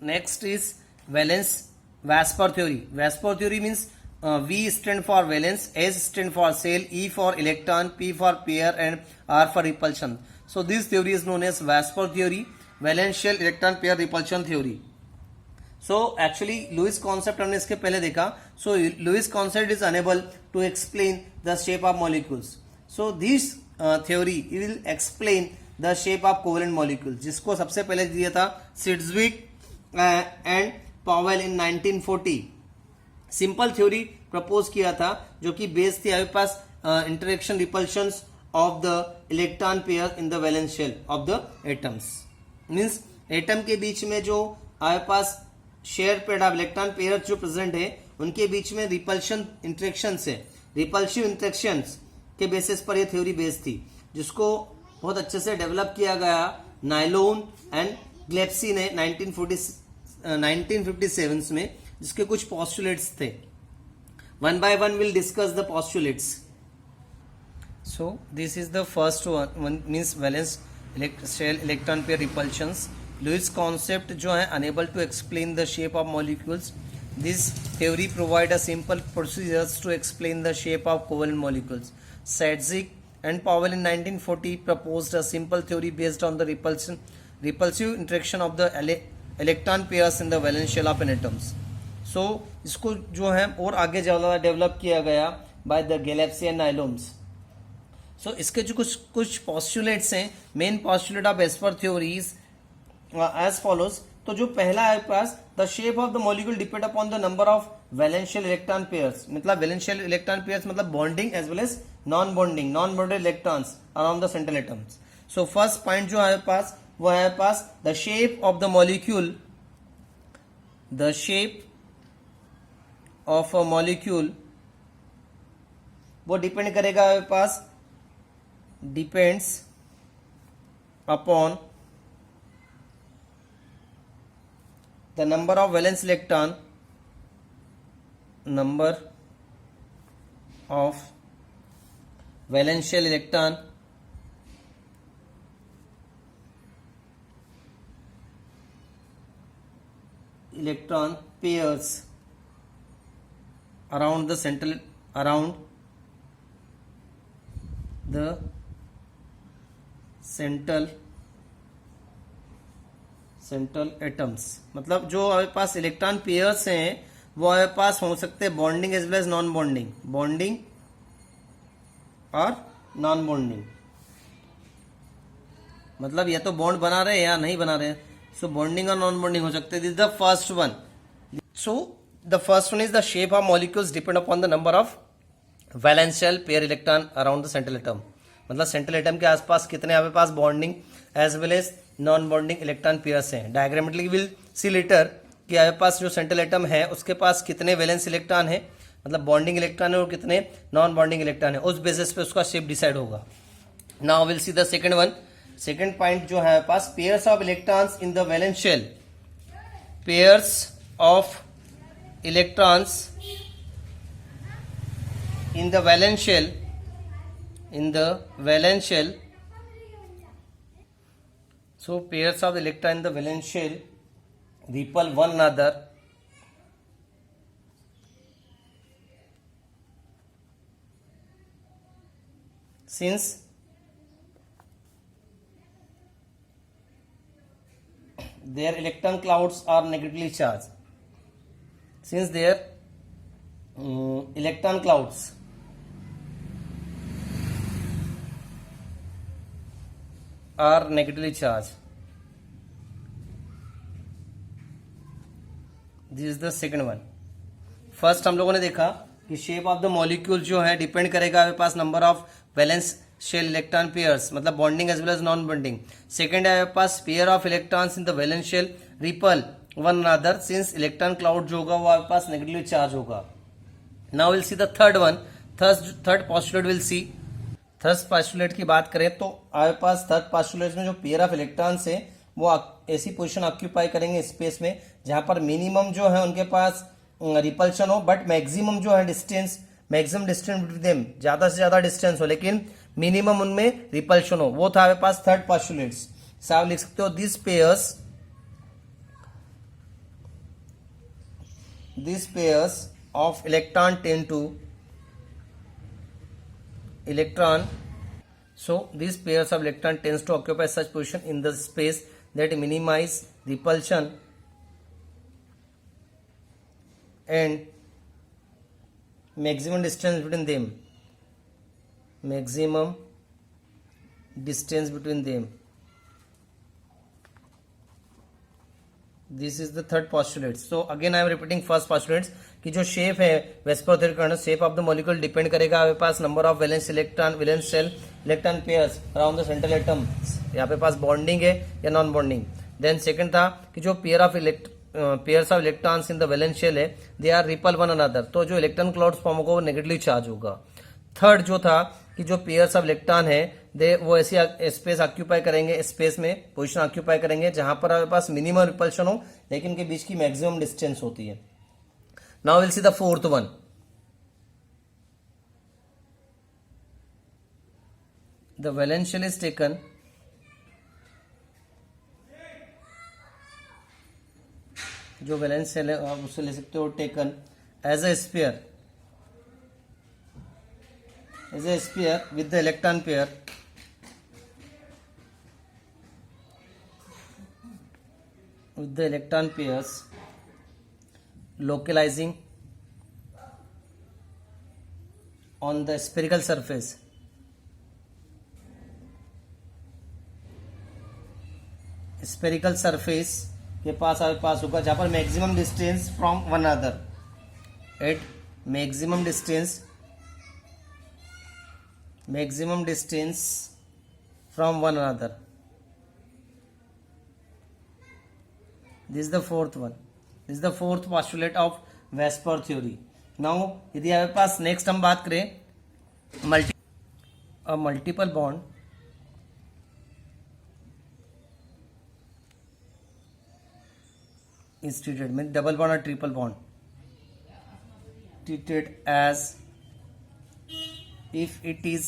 next is valence Vaspar theory. Vaspar theory means V stand for valence, S stand for shell, E for electron, P for pair, and R for repulsion. So this theory is known as Vaspar theory, valence shell electron pair repulsion theory. So actually Lewis concept हमने इसके पहले देखा. So Lewis concept is unable to explain the shape of molecules. So this theory will explain the shape of covalent molecules, जिसको सबसे पहले दिया था Sidgwick and Powell in 1940. Simple theory propose किया था जो कि बेस थी आपके पास interaction repulsions of the electron pair in the valence shell of the atoms. Means atom के बीच में जो आपके पास share pair of electron pair जो प्रेजेंट है उनके बीच में रिपल्शन इंटरेक्शन से रिपल्सिव इंटरेक्शंस के बेसिस पर यह थ्योरी बेस थी, जिसको बहुत अच्छे से डेवलप किया गया नाइलोन एंड ग्लेप्सी ने 1957 में, जिसके कुछ पोस्टुलेट्स थे. One by one will discuss the postulates. So this is the first one means valence shell electron pair repulsions. Lewis concept जो है enable to explain the shape of molecules. This theory provide a simple procedures to explain the shape of covalent molecules. Sadzik and Powell in 1940 proposed a simple theory based on the repulsive interaction of the electron pairs in the valence shell of an atoms. So इसको जो है और आगे ज़्यादा develop किया गया by the Gillespie and Nylons. So इसके जो कुछ postulates हैं, main postulate of Vaspar theories as follows. तो जो पहला है पास the shape of the molecule depend upon the number of valential electron pairs. मतलब वैलेंशियल इलेक्ट्रॉन पेयर्स मतलब bonding as well as non bonded electrons around the central atoms. So first point जो है पास वो है पास the shape of the molecule. The shape of a molecule वो depend करेगा पास depends upon the number of valence electron valential electron pairs around the central atoms. मतलब जो हमारे पास इलेक्ट्रॉन पेयर्स हैं वो हमारे पास हो सकते हैं bonding as well as non bonding और नॉन बॉन्डिंग. मतलब या तो बॉन्ड बना रहे हैं या नहीं बना रहे हैं. सो बॉन्डिंग और नॉन बॉन्डिंग हो सकते हैं. This is the first one. So the first one is the shape of molecules depend upon the number of valential pair electron around the central atom. मतलब सेंट्रल एटम के आसपास कितने हमारे पास bonding as well as non bonding electron pairs हैं. Diagrammatically will see later कि हमारे पास जो सेंट्रल एटम है उसके पास कितने वैलेंस इलेक्ट्रॉन है, मतलब बॉन्डिंग इलेक्ट्रॉन है, और कितने नॉन बॉन्डिंग इलेक्ट्रॉन है. उस बेसिस पे उसका शेप डिसाइड होगा. Now will see the second one. Second point जो है हमारे पास pairs of electrons in the valence shell. Pairs of electrons in the valence shell. So pairs of electron in the valence shell repel one another since their electron clouds are negatively charged. Since their electron clouds are negatively charged. This is the second one. First हम लोगों ने देखा कि shape of the molecule जो है depend करेगा आपके पास number of valence shell electron pairs, मतलब bonding as well as non bonding. Second है आपके पास pair of electrons in the valence shell repel one another since electron cloud जो होगा वो आपके पास नेगेटिवली चार्ज होगा. Now will see the third one. Third postulate will see. Third postulate की बात करें तो आपके पास थर्ड पोस्टुलेट में जो पेयर ऑफ इलेक्ट्रॉन्स है वो ऐसी पोजीशन ऑक्यूपाई करेंगे स्पेस में जहां पर मिनिमम जो है उनके पास रिपल्शन हो, बट मैक्सिमम जो है distance, maximum distance between them, ज्यादा से ज्यादा डिस्टेंस हो लेकिन मिनिमम उनमें रिपल्शन हो. वो था हमारे पास थर्ड पोस्टुलेट्स. आप लिख सकते हो this pairs, this pairs of electrons in the valence shell, pairs of electrons in the valence shell repel one another since electron cloud जो होगा वो आपके पास नेगेटिवली चार्ज होगा. Now will see the second one. Second point जो है पास pairs of electrons in the valence shell. these pairs of electron tend to electron. So these pairs of electron tends to occupy such position in the space that minimize repulsion and maximum distance between them. Maximum distance between them. This is the third postulate. So again I am repeating first postulates कि जो shape है VSEPR theory का shape of the molecule depend करेगा आपके पास number of valence electron valence shell electron pairs around the central atom, यहाँ पे पास bonding है या नॉन बॉन्डिंग. देन सेकंड था कि जो pairs of electrons in the valence shell है they are repel one another, तो जो इलेक्ट्रॉन क्लाउड्स फॉर्म होगा वो नेगेटिवली चार्ज होगा. थर्ड जो था कि जो पेयर्स ऑफ इलेक्ट्रॉन है दे वो ऐसी स्पेस ऑक्यूपाई करेंगे, स्पेस में पोजीशन ऑक्यूपाई करेंगे जहां पर आपके पास मिनिमम रिपल्शन हो लेकिन उनके बीच की मैक्सिमम डिस्टेंस होती है. Now will see the fourth one. The valence shell is taken जो वैलेंस शेल है आप उससे ले सकते हो taken as a sphere with the electron pair pairs localizing on the spherical surface. Spherical surface के पास आपके पास होगा जहां पर maximum distance from one other. At maximum distance from one another. This is the fourth one. This is the fourth postulate of Vesper theory. Now यदि आपके पास next हम बात करें multiple bond is treated means double bond or triple bond treated as if it is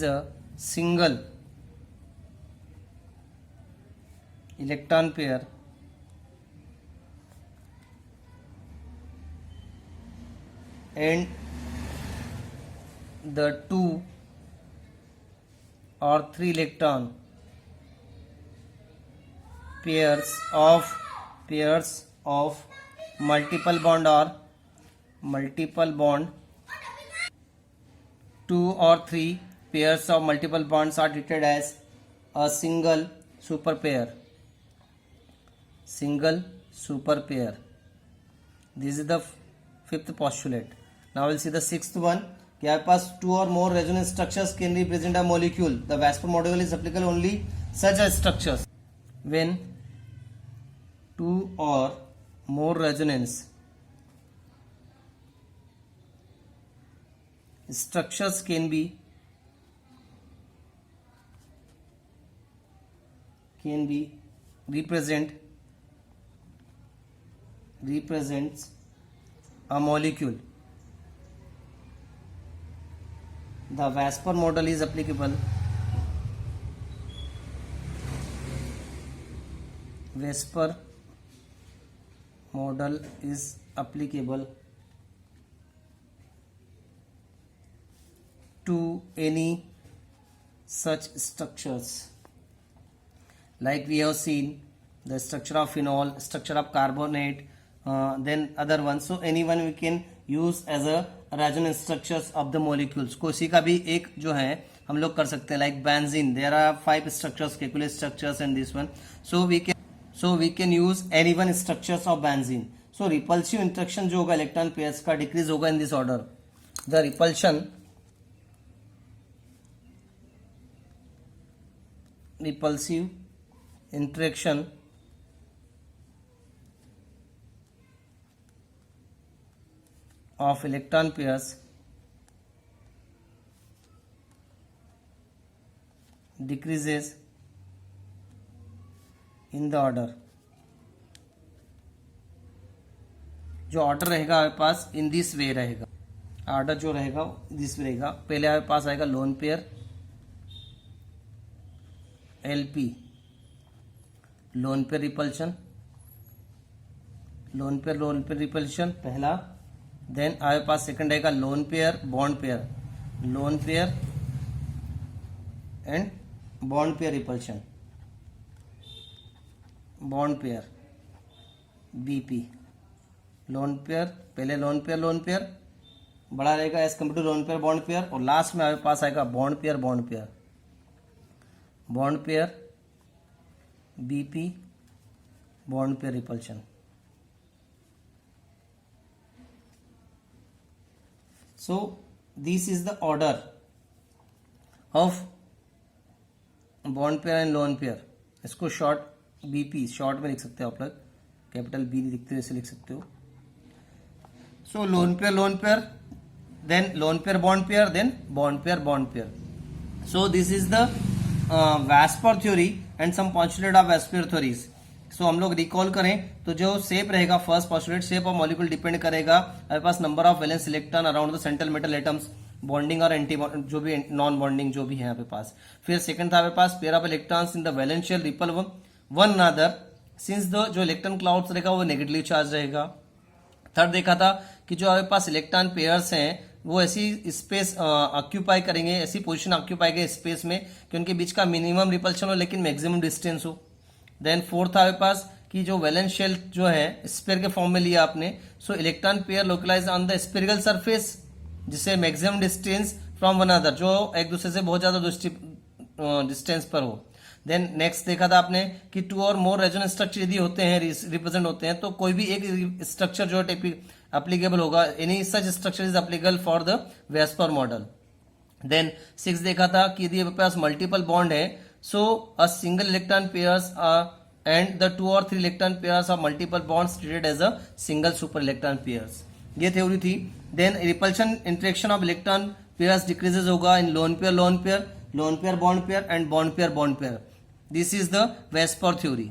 a single electron pair and the 2 or 3 electron pairs of multiple bond 2 or 3 pairs of multiple bonds are treated as a single super pair. This is the fifth postulate. Now we'll see the sixth one. कि आपके पास 2 or more resonance structures can represent a molecule. The Vesper model is applicable only such as structures when 2 or more resonance structures can be represents a molecule. The Vesper model is applicable. Vesper model is applicable to any such structures. Like we have seen the structure of phenol, structure of carbonate, then other ones. So anyone we can use as a resonance structures of the molecules. कोई का भी एक जो है हम लोग कर सकते हैं like benzene there are 5 structures Kekule structures and this one. So we can use any one structures of benzene. So repulsive interaction जो होगा इलेक्ट्रॉन पेयर्स का डिक्रीज होगा in this order. The repulsive interaction of electron pairs decreases in the order. जो order रहेगा आपके पास in this way रहेगा. Order जो रहेगा दिस वे रहेगा. पहले आपके पास आएगा lone pair LP, lone pair repulsion, lone pair repulsion पहला। देन आपके पास सेकंड रहेगा lone pair bond pair, lone pair and bond pair repulsion, bond pair BP. Lone pair पहले लोन पेयर बड़ा रहेगा as compare to lone pair bond pair, और last में आपके पास आएगा bond pair BP bond pair repulsion. So this is the order of bond pair and lone pair. इसको short BP short में लिख सकते हो आप लोग, कैपिटल बी लिखते हो ऐसे लिख सकते हो। So lone pair then loan pair bond pair, then bond pair. So this is the Vaspar theory and some postulate of Vaspar theories. So हम लोग रिकॉल करें तो जो शेप रहेगा, first postulate shape of molecule depend करेगा हमारे पास number of valence electron around the central metal atoms, bonding और एंटी जो भी नॉन बॉन्डिंग जो भी है यहाँ पे पास। फिर सेकंड था हमारे पास pair of electrons in the valence shell repel one another since the जो इलेक्ट्रॉन क्लाउड्स रहेगा वो नेगेटिवली चार्ज रहेगा। थर्ड देखा था कि जो हमारे पास इलेक्ट्रॉन पेयर्स हैं वो ऐसी स्पेस ऑक्यूपाई करेंगे, ऐसी पोजीशन ऑक्यूपाई करेंगे स्पेस में कि उनके बीच का मिनिमम रिपल्शन हो लेकिन मैक्सिमम डिस्टेंस हो। देन फोर्थ हमारे पास कि जो वैलेंस शेल जो है स्फीयर के फॉर्म में लिया आपने, so electron pair localise on the spherical surface जिससे maximum distance from one other, जो एक दूसरे से बहुत ज्यादा डिस्टेंस पर हो। देन नेक्स्ट देखा था आपने कि टू और मोर रेजोनेंस स्ट्रक्चर यदि होते हैं रिप्रेजेंट होते हैं तो कोई भी एक स्ट्रक्चर जो है एप्लीकेबल होगा, any such structure is applicable for the VSEPR model. Then 6 देखा था कि यदि आपके पास मल्टीपल बॉन्ड है, so a single electron pairs and the 2 और 3 electron pairs of multiple bonds treated as a single super electron pairs. ये theory थी। Then repulsion interaction of electron pairs decreases होगा in lone pair bond pair and bond pair. This is the VSEPR theory.